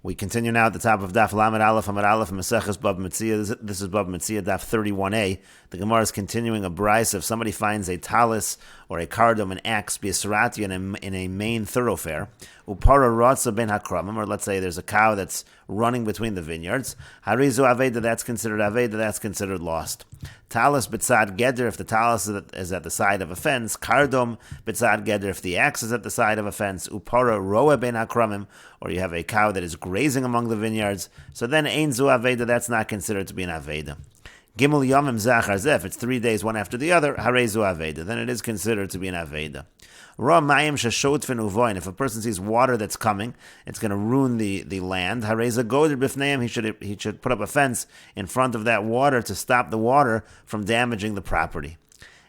We continue now at the top of Daf Lamed Aleph Amud Aleph Meseches Bava Metzia. This is Bava Metzia Daf 31a. The Gemara is continuing a bryce. If somebody finds a talis or a cardom, an axe, b'yisrati in a main thoroughfare, upara rotza ben hakramim, or let's say there's a cow that's running between the vineyards, harizu aveda, that's considered lost. Talis b'tzad geder, if the talis is at the side of a fence, kardom b'tzad geder, if the axe is at the side of a fence, upara roa ben hakramim, or you have a cow that is grazing among the vineyards, so then ein zu aveda, that's not considered to be an aveda. Gimel yomim zachar zeh, if it's 3 days one after the other, harezu aveda, then it is considered to be an aveda. Ra mayim sheshotfen uvoin, if a person sees water that's coming, it's going to ruin the land. Hareza goder bifneim, he should put up a fence in front of that water to stop the water from damaging the property.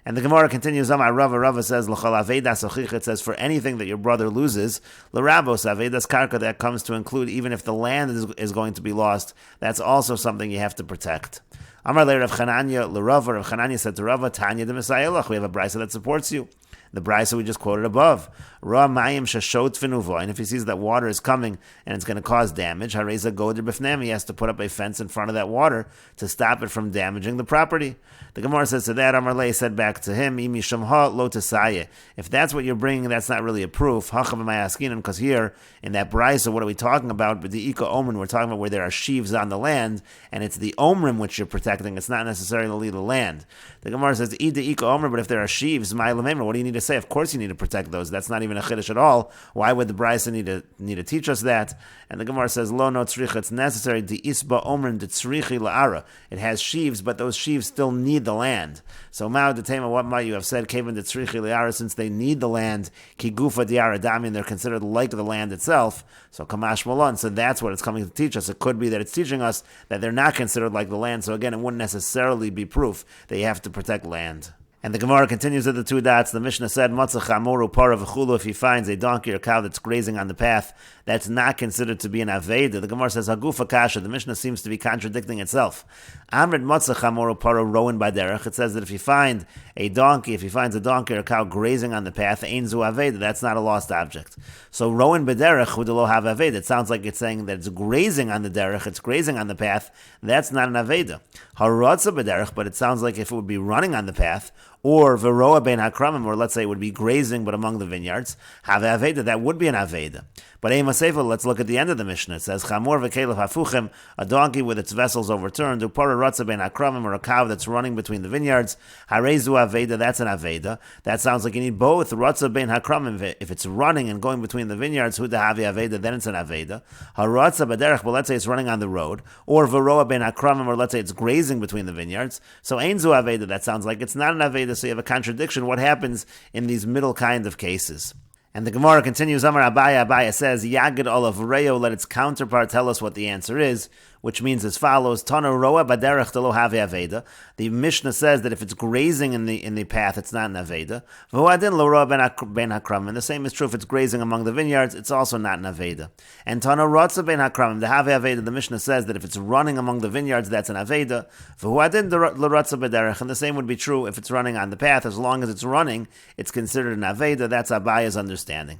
And the Gemara continues, Amar Rava says, L'chol aveda sochich, it says, for anything that your brother loses, l'rabos avedas karka, that comes to include even if the land is going to be lost, that's also something you have to protect. Amar le Rav Chananya l'Rava, Rav Chananya said to Rava, Tanya de Mesayelach, we have a brisa that supports you. The brisa we just quoted above. Ra mayim shashot finuvo, and if he sees that water is coming and it's going to cause damage, hareza goder b'fnem, he has to put up a fence in front of that water to stop it from damaging the property. The Gemara says to that, Amar le said back to him, Imi shamha lo tesaye. If that's what you're bringing, that's not really a proof. Hachav ma'askinim, because here in that brisa, what are we talking about? But the ika omrim, we're talking about where there are sheaves on the land, and it's the omrim which you're protecting. It's not necessarily the land. The Gemara says, Ida ika omrim, but if there are sheaves, ma'alamemer, what do you need to say? Of course you need to protect those. That's not even a chiddush at all. Why would the brisa need to teach us that? And the Gemara says, Lo no tzricha, it's necessary. Di isba omrim de tzrichi la'ara. It has sheaves, but those sheaves still need the land. So ma'u detema, what might you have said? Kevin de tzrichi la'ara, since they need the land, ki gufa diara dami, they're considered like the land itself. So kamash malon. So that's what it's coming to teach us. It could be that it's teaching us that they're not considered like the land. So again, it wouldn't necessarily be proof that you have to protect land. And the Gemara continues at the two dots. The Mishnah said, Matzah chamoru para v'chulu, if he finds a donkey or cow that's grazing on the path, that's not considered to be an aveda. The Gemara says, Hagufa kasha. The Mishnah seems to be contradicting itself. Amrid matzah chamoru para roin baderech. It says that if he finds a donkey or cow grazing on the path, ein zu aveda, that's not a lost object. So roin baderech hudelo have aveda. It sounds like it's saying that it's grazing on the derech, it's grazing on the path, that's not an aveda. Haratza baderech, but it sounds like if it would be running on the path, or veroa ben hakramim, or let's say it would be grazing but among the vineyards, have aveda, that would be an aveda. But let's look at the end of the Mishnah. It says, Chamor v'kelev hafuchim, a donkey with its vessels overturned, upara ratza ben hakramim, or a cow that's running between the vineyards, harezu aveda, that's an aveda. That sounds like you need both, ratza ben hakramim, if it's running and going between the vineyards, hu dahavi aveda, then it's an aveda. Haratza baderech, but let's say it's running on the road, or veroa ben hakramim, or let's say it's grazing between the vineyards, so ein zu aveda, that sounds like it's not an aveda, so you have a contradiction. What happens in these middle kind of cases? And the Gemara continues, Amar Abaya says, Yagid olav reo, let its counterpart tell us what the answer is, which means as follows, Tana roa baderech telo have aveda. The Mishnah says that if it's grazing in the path, it's not an aveda. V'huadin lo roa ben hakramim. And the same is true if it's grazing among the vineyards, it's also not an aveda. And Tana rotza ben hakramim, the have aveda, the Mishnah says that if it's running among the vineyards, that's an aveda. V'huadin lo rotza baderech. And the same would be true if it's running on the path. As long as it's running, it's considered an aveda. That's Abaya's understanding.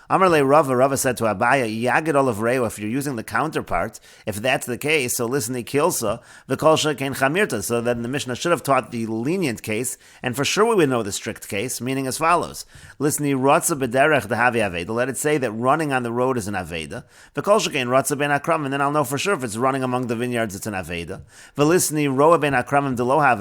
Amar le Rava said to Abaya, Yagid olav reo, if you're using the counterpart, if that's the case, so listen, kilsa, v'kol shekein chamirta, so then the Mishnah should have taught the lenient case, and for sure we would know the strict case, meaning as follows. Listen, rotza b'derech dehavi aveda, let it say that running on the road is an aveda, v'kol shekein rotza ben hakramim, and then I'll know for sure if it's running among the vineyards, it's an aveda. V'lisni roa ben hakramim delo have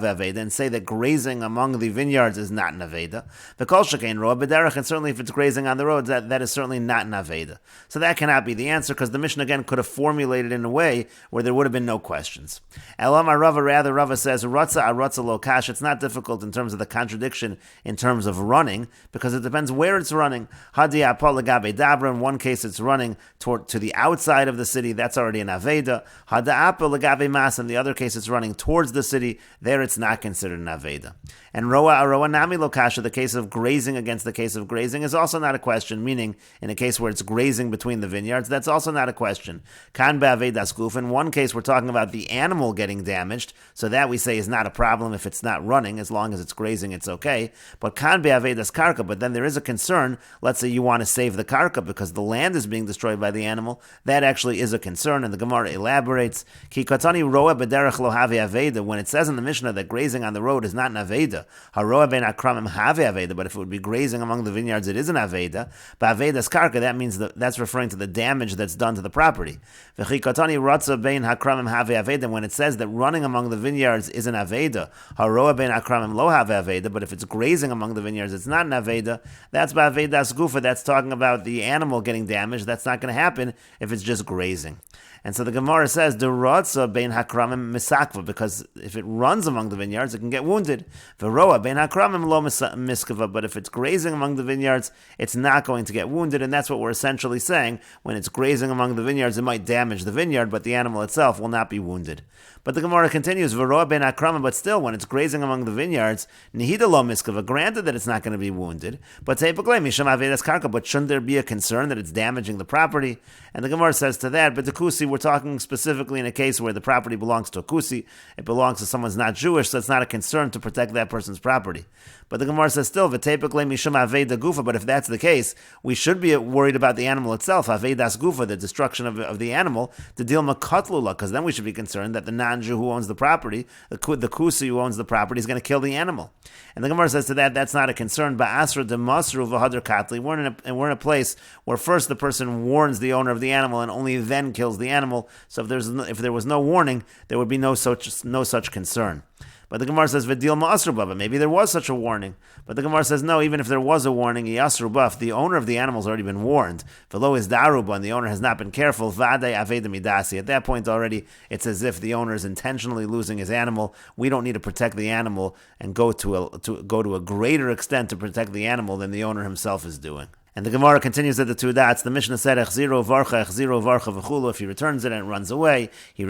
aveda, and say that grazing among the vineyards is not an aveda. V'kol shekein roa b'derech, and certainly if it's grazing on the roads, that is certainly not an aveda. So that cannot be the answer, because the Mishnah again could have formulated in a way where there would have been no questions. Elama Rava, rather, Rava says, Ratza lo kash, it's not difficult in terms of the contradiction in terms of running, because it depends where it's running. Hadi apol legabe dabra, in one case it's running to the outside of the city, that's already an aveda. Hada apol legabe mas, in the other case it's running towards the city, there it's not considered an aveda. And roa nami lo kasha, the case of grazing against the case of grazing, is also not not a question, meaning in a case where it's grazing between the vineyards, that's also not a question. Kan be'avedas guf, in one case we're talking about the animal getting damaged, so that we say is not a problem if it's not running, as long as it's grazing, it's okay. But kan be'avedas karka, but then there is a concern, let's say you want to save the karka because the land is being destroyed by the animal, that actually is a concern, and the Gemara elaborates, Ki katani roa b'derech lo have aveda, when it says in the Mishnah that grazing on the road is not an aveda, haroa ben akramim have aveda, but if it would be grazing among the vineyards, it is an aveda. But avedas karka, that means that's referring to the damage that's done to the property. V'chi katani ratza ben hakramim have aveda, when it says that running among the vineyards is an aveda, haroa ben akramim lo have aveda, but if it's grazing among the vineyards, it's not an aveda. That's ba'avedas gufa, that's talking about the animal getting damaged. That's not going to happen if it's just grazing. And so the Gemara says, "Deratza bein hakramim misakva," because if it runs among the vineyards, it can get wounded. Veroa bein hakramim lo miskava, but if it's grazing among the vineyards, it's not going to get wounded, and that's what we're essentially saying. When it's grazing among the vineyards, it might damage the vineyard, but the animal itself will not be wounded. But the Gemara continues, "Veroa bein hakramim," but still, when it's grazing among the vineyards, nihida lo miskava. Granted that it's not going to be wounded, but teipaklei misham avedas karka. But shouldn't there be a concern that it's damaging the property? And the Gemara says to that, but the kusi, we're talking specifically in a case where the property belongs to a kusi, it belongs to someone's not Jewish, so it's not a concern to protect that person's property. But the Gemara says still, v'teipaklei mishum aveda gufa, but if that's the case, we should be worried about the animal itself, avedas gufa, the destruction of the animal, to deal makatlula, because then we should be concerned that the non-Jew who owns the property, the kusi who owns the property, is going to kill the animal. And the Gemara says to that, that's not a concern. Ba'asra demasru v'hadar katli. We're in a place where first the person warns the owner of the animal and only then kills the animal. So if there was no warning, there would be no such concern. But the Gemara says, V'dil ma'asru bava. Maybe there was such a warning. But the Gemara says, no, even if there was a warning, yasru baf, the owner of the animal has already been warned. V'lo is daruba, and the owner has not been careful. V'adei aveda midasi. At that point already, it's as if the owner is intentionally losing his animal. We don't need to protect the animal and go to a greater extent to protect the animal than the owner himself is doing. And the Gemara continues at the two dots. The Mishnah said, Echziro varcha v'chulu. If he returns it and it runs away, he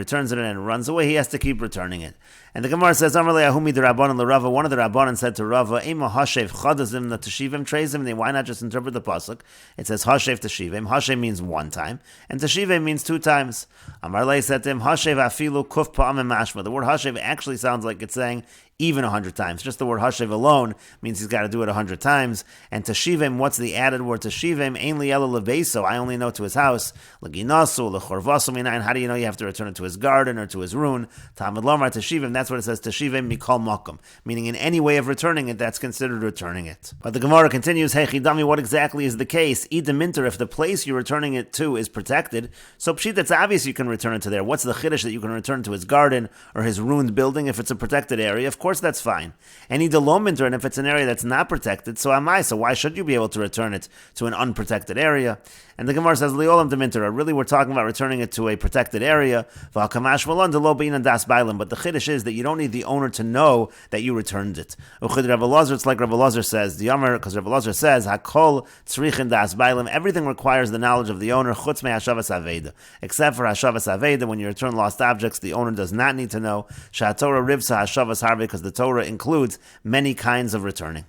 has to keep returning it. And the Gemara says, Amar le'ahumi d'Rabbanan l'Rava. One of the Rabbanan said to Rava, Ema hashev chadazim na teshivim treizim. Why not just interpret the pasuk? It says hashev teshivim. Hashev means one time, and teshivim means two times. Amar le said to him, Hashev afilu kuf pa'amim mashma. The word hashev actually sounds like it's saying even 100 times. Just the word hashev alone means he's got to do it 100 times. And teshivim, what's the added word teshivim? Ein li'ela lebeso. I only know to his house. L'ginasu, l'chorvasu minayin. How do you know you have to return it to his garden or to his ruin? Talmud lomar teshivim. That's what it says. Teshivim mikol makom. Meaning in any way of returning it, that's considered returning it. But the Gemara continues, Hey chidami, what exactly is the case? Ida minter, if the place you're returning it to is protected, so pshit, it's obvious you can return it to there. What's the chiddush that you can return to his garden or his ruined building if it's a protected area? Of course that's fine. And ida lo minter, and if it's an area that's not protected, so am I. So why should you be able to return it to an unprotected area? And the Gemara says, Liolam de minter, really we're talking about returning it to a protected area. But the chiddush is that you don't need the owner to know that you returned it. It's like Rabbi Lazar says, because Rabbi Lazar says, Hakol tzrichin das bailim, everything requires the knowledge of the owner, chutz me hashavas aveda. Except for hashavas aveda, when you return lost objects, the owner does not need to know. Shatorah rivsa hashavas harbe, because the Torah includes many kinds of returning.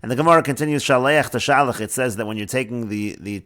And the Gemara continues, Shaleach to shalach, it says that when you're taking the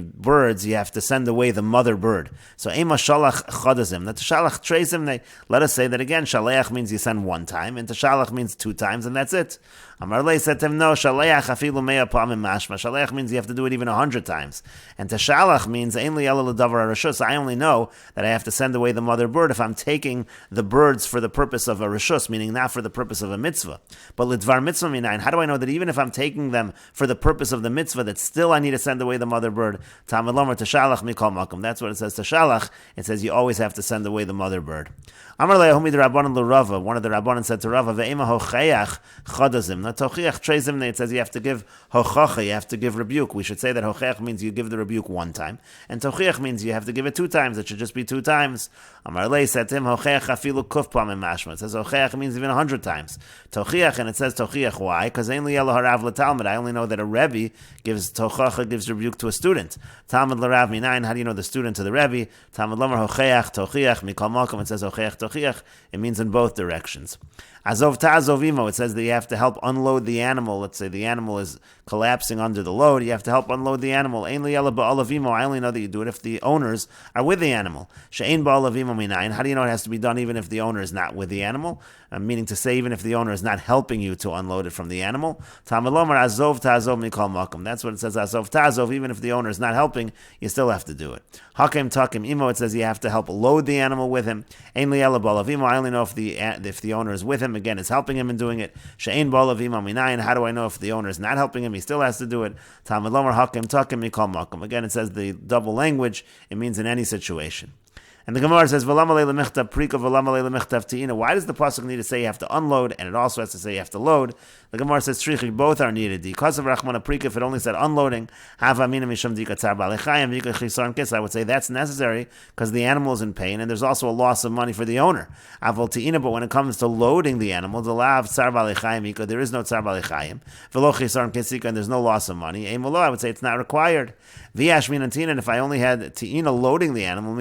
birds, you have to send away the mother bird. So, Ema shalach chodazim. Now, shalach treizim, let us say that again, shaleach means you send one time, and shalach means two times, and that's it. Amar lei said to him, no, shaleach afilu mea pamim mashma. Shaleach means you have to do it even 100 times. And teshalach means, ein li ela l'davar harishus. I only know that I have to send away the mother bird if I'm taking the birds for the purpose of a rishus, meaning not for the purpose of a mitzvah. But l'dvar mitzvah minayin, how do I know that even if I'm taking them for the purpose of the mitzvah, that still I need to send away the mother bird? Talmud lomar teshalach mikol makom. That's what it says. Teshalach, it says you always have to send away the mother bird. Amar le'ahumi d'Rabbanan l'Rava. One of the Rabbanan said to Rava, ve'ema hochayach chodazim. Now tochiach treizim, it says you have to give hochacha, you have to give rebuke. We should say that hochayach means you give the rebuke one time, and tochiach means you have to give it two times. It should just be two times. Amar le said to him, hochayach afilu kuf pamim mashma. It says hochayach means even 100 times. Tochiach, and it says tochiach. Why? Because ein li ela harav l'talmud. I only know that a rebbe gives tochacha, gives rebuke to a student. Talmud l'rav minayin. How do you know the student to the rebbe? Talmud lomar hochayach tochiach mikol makom. It says hochayach tochiach. It means in both directions. Azov ta'azov imo. It says that you have to help unload the animal. Let's say the animal is collapsing under the load. You have to help unload the animal. Ein li ela ba'alavimo. I only know that you do it if the owners are with the animal. She'ein ba'alavimo minayin. How do you know it has to be done even if the owner is not with the animal? Meaning to say, even if the owner is not helping you to unload it from the animal. Talmud lomar azov ta'azov mikol makom. That's what it says, azov ta'azov. Even if the owner is not helping, you still have to do it. Hakem takim imo. It says you have to help load the animal with him. Ein li ela ba'alavimo. I only know if the owner is with him, again, is helping him in doing it. She'ein ba'alavimo minayin. How do I know if the owner is not helping him? He still has to do it. Talmud lomar hakem takim mikol makom. Again, it says the double language. It means in any situation. And the Gemara says, why does the pasuk need to say you have to unload, and it also has to say you have to load? The Gemara says, both are needed. Because of Rachmana Prika, if it only said unloading, I would say that's necessary because the animal is in pain, and there's also a loss of money for the owner. But when it comes to loading the animal, there is no tsar b'alechayim, and there's no loss of money. I would say it's not required. And if I only had ti'ina loading the animal,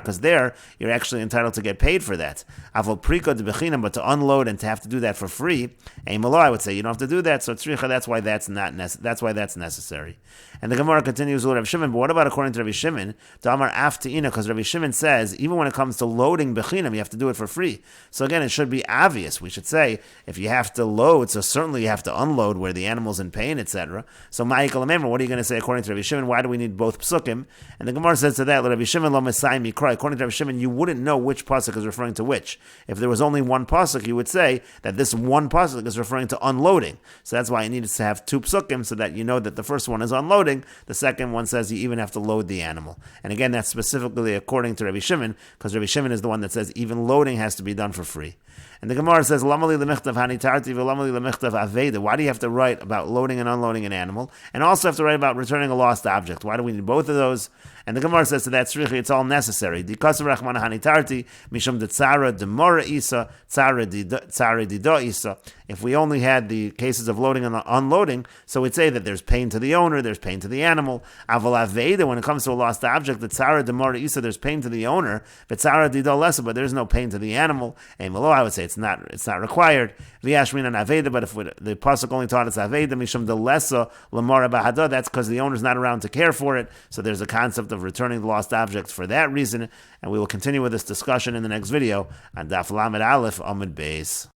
because there you're actually entitled to get paid for that. But to unload and to have to do that for free, I would say you don't have to do that. So tzricha, that's why that's necessary. And the Gemara continues with Rabbi Shimon. But what about according to Rabbi Shimon? Damar af ti'ina, because Rabbi Shimon says even when it comes to loading bechinam, you have to do it for free. So again, it should be obvious. We should say if you have to load, so certainly you have to unload where the animal's in pain, etc. So ma'ikal amemra, what are you going to say according to Rabbi Shimon? Why do we need both psukim? And the Gemara says to that, Rabbi Shimon lo mesai mikra. According to Rabbi Shimon, you wouldn't know which pasuk is referring to which. If there was only one pasuk, you would say that this one pasuk is referring to unloading. So that's why it needed to have two psukim so that you know that the first one is unloading. The second one says you even have to load the animal. And again, that's specifically according to Rabbi Shimon, because Rabbi Shimon is the one that says even loading has to be done for free. And the Gemara says, why do you have to write about loading and unloading an animal, and also have to write about returning a lost object? Why do we need both of those? And the Gemara says to that, it's all necessary. If we only had the cases of loading and unloading, so we'd say that there's pain to the owner, there's pain to the animal. When it comes to a lost object, there's pain to the owner, but there's no pain to the animal. I would say it's not required. But if the pasuk only taught us aveda mishum delesa lamara bahada, that's because the owner's not around to care for it. So there's a concept of returning the lost object for that reason. And we will continue with this discussion in the next video on Daf Lamed Aleph Amud Beis.